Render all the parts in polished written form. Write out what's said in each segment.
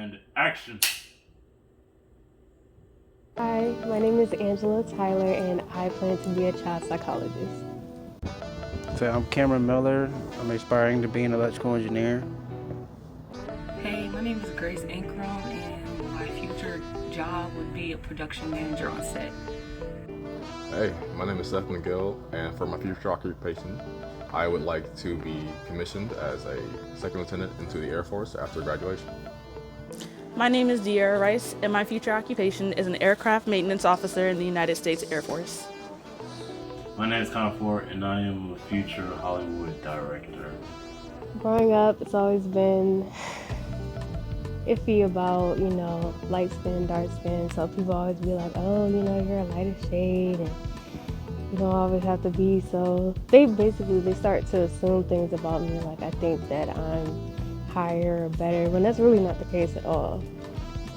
And action. Hi, my name is Angela Tyler, and I plan to be a child psychologist. So I'm Cameron Miller. I'm aspiring to be an electrical engineer. Hey, my name is Grace Ankrum, and my future job would be a production manager on set. Hey, my name is Seth McGill, and for my future occupation, I would like to be commissioned as a second lieutenant into the Air Force after graduation. My name is De'Ara Rice, and my future occupation is an aircraft maintenance officer in the United States Air Force. My name is Connor Ford, and I am a future Hollywood director. Growing up, it's always been iffy about, light skin, dark skin. So people always be like, oh, you're a lighter shade, and you don't always have to be. So they start to assume things about me. Like I think that I'm higher or better, when that's really not the case at all.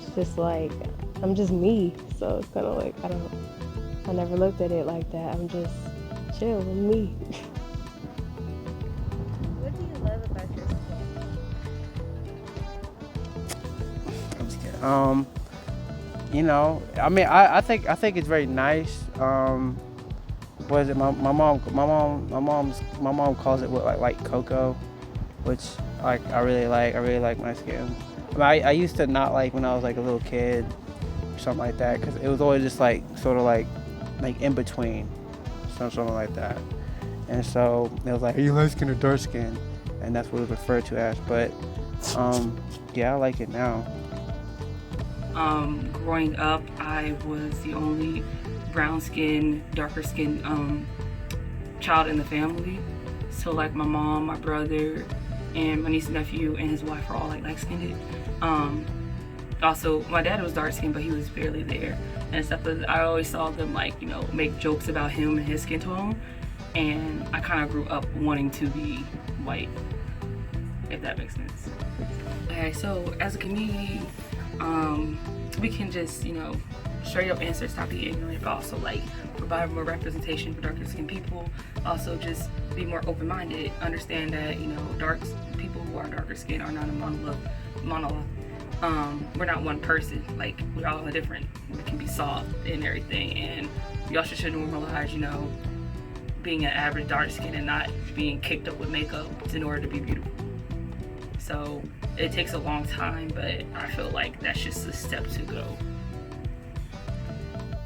It's just like, I'm just me. So it's kind of like, I never looked at it like that. I'm just chill with me. What do you love about your skin? I'm just kidding. I think it's very nice. What is it? My mom calls it like cocoa, which I really like. I really like my skin. I used to not like when I was like a little kid or something like that, because it was always just like sort of like in between, something like that. And so it was like, are you light skin or dark skin? And that's what it was referred to as. But yeah, I like it now. Growing up, I was the only brown skin, darker skin child in the family. So like my mom, my brother, and my niece and nephew and his wife are all like light skinned. Also, my dad was dark skinned, but he was barely there and stuff. But I always saw them make jokes about him and his skin tone, and I kind of grew up wanting to be white, if that makes sense. Okay, so as a community, we can just straight up answer, stop being ignorant, but also provide more representation for darker skinned people. Also just be more open-minded, understand that people who are darker skinned are not a monolith. We're not one person, we're all different. We can be soft and everything, and we also should normalize being an average dark skin and not being kicked up with makeup in order to be beautiful. So it takes a long time, but I feel like that's just a step to go.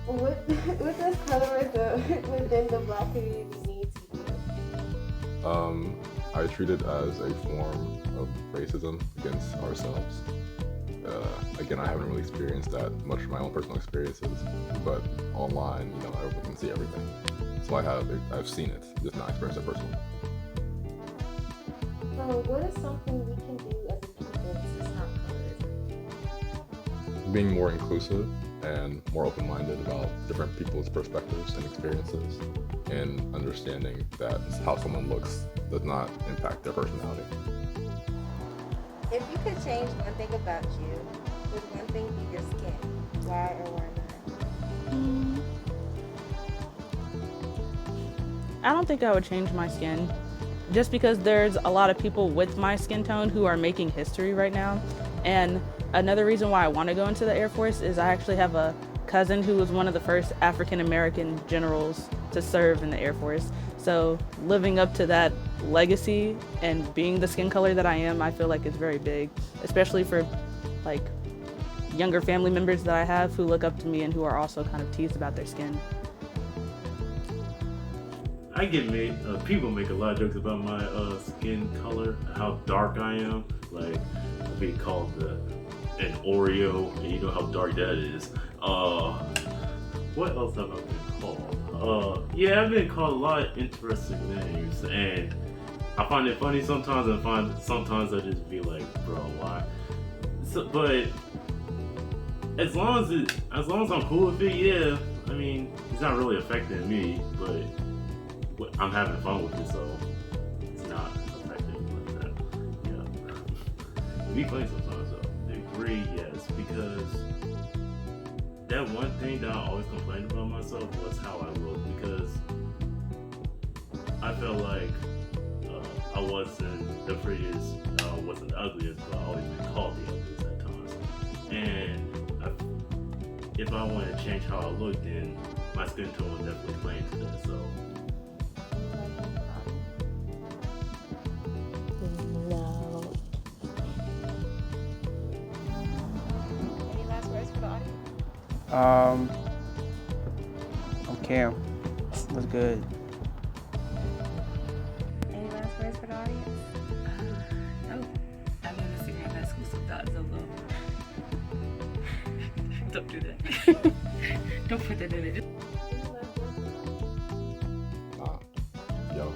What does colorism within the Black community need to do? I treat it as a form of racism against ourselves. Again, I haven't really experienced that much from my own personal experiences, but online, I can see everything. So I've seen it, just not experienced it personally. So what is something we can do as a people to stop colorism? Being more inclusive and more open-minded about different people's perspectives and experiences, and understanding that how someone looks does not impact their personality. If you could change one thing about you, would one thing be your skin? Why or why not? I don't think I would change my skin, just because there's a lot of people with my skin tone who are making history right now. And another reason why I want to go into the Air Force is I actually have a cousin who was one of the first African American generals to serve in the Air Force. So living up to that legacy and being the skin color that I am, I feel like it's very big, especially for younger family members that I have who look up to me and who are also kind of teased about their skin. I get made. People make a lot of jokes about my skin color, how dark I am. Like I'm being called an Oreo, and you know how dark that is. What else have I been called? Yeah, I've been called a lot of interesting names, and I find it funny sometimes, and sometimes I just be like, bro, why? So, but as long as I'm cool with it, yeah. I mean, it's not really affecting me, but I'm having fun with it, so it's not affecting me like that. Yeah. It'd be funny sometimes, though. Degree, yes, because that one thing that I always complained about myself was how I look, because I felt like I wasn't the prettiest, I wasn't the ugliest, but I always been called the ugliest at times. if I want to change how I look, then my skin tone will definitely play into that. So No. Any last words for the audience? I'm Cam. What's good? Any last words for the audience? No. I'm in the Instagram exclusive thoughts of love. Don't do that. Don't put that in it. Yo.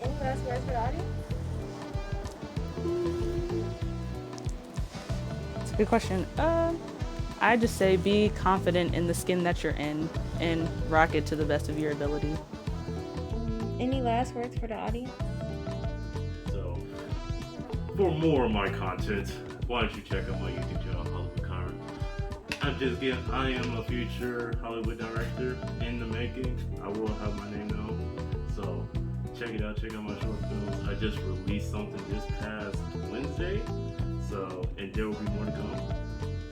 Any last words for the audience? It's a good question. I just say be confident in the skin that you're in and rock it to the best of your ability. Any last words for the audience? So, for more of my content, why don't you check out my YouTube channel, Hollywood Current. I am a future Hollywood director in the making. I will have my name known. So, check it out, check out my short films. I just released something this past Wednesday. So, and there will be more to come.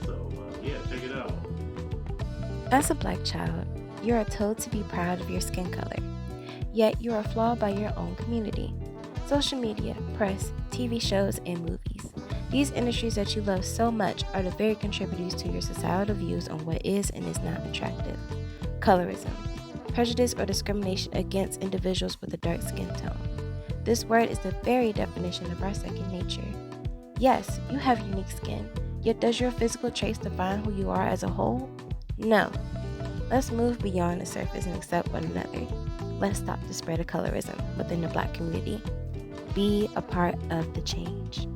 So, yeah, check it out. As a Black child, you are told to be proud of your skin color. Yet you are flawed by your own community. Social media, press, TV shows, and movies. These industries that you love so much are the very contributors to your societal views on what is and is not attractive. Colorism, prejudice or discrimination against individuals with a dark skin tone. This word is the very definition of our second nature. Yes, you have unique skin, yet does your physical traits define who you are as a whole? No. Let's move beyond the surface and accept one another. Let's stop the spread of colorism within the Black community. Be a part of the change.